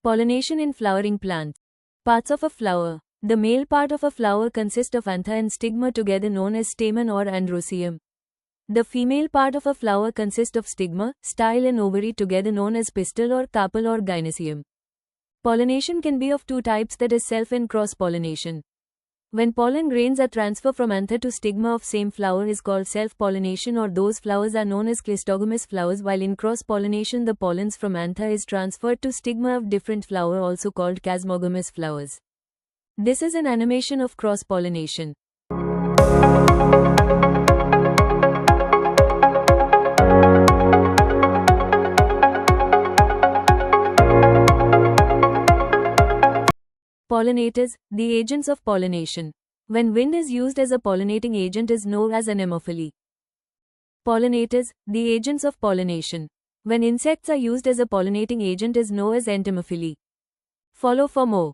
Pollination in flowering plants. Parts of a flower. The male part of a flower consists of anther and stigma together known as stamen or androecium. The female part of a flower consists of stigma, style and ovary together known as pistil or carpel or gynoecium. Pollination can be of two types, that is self and cross-pollination. When pollen grains are transferred from anther to stigma of same flower is called self-pollination, or those flowers are known as cleistogamous flowers, while in cross-pollination the pollens from anther is transferred to stigma of different flower also called chasmogamous flowers. This is an animation of cross-pollination. Pollinators, the agents of pollination. When wind is used as a pollinating agent is known as anemophily. Pollinators, the agents of pollination. When insects are used as a pollinating agent is known as entomophily. Follow for more.